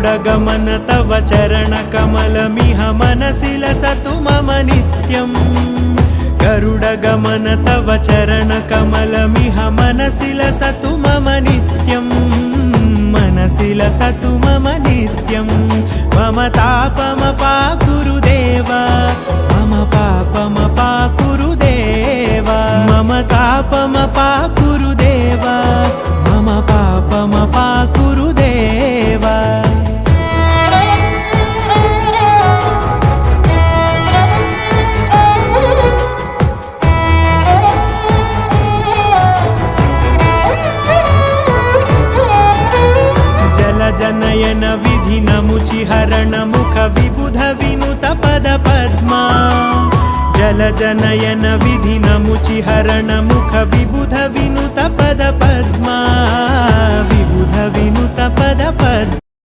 गरुडगमन तव चरणकमलमिह मनसि लसतु मम नित्यम् गरुडगमन तव चरणकमलमिह मनसि लसतु मम नित्यम् मनसि लसतु मम नित्यम् मम तापमपाकुरु देव मम पापमपाकुरु देव मम तापमपाकुरु देव मम पापमपाकुरु देव जनयन विधिनमुचिहरण मुख विबुध विनुत पद पद्मा जल जनयन विधिनमुचिहरण मुख विबुध विनुत पद पद्मा विबुध विनुत पद पद्मा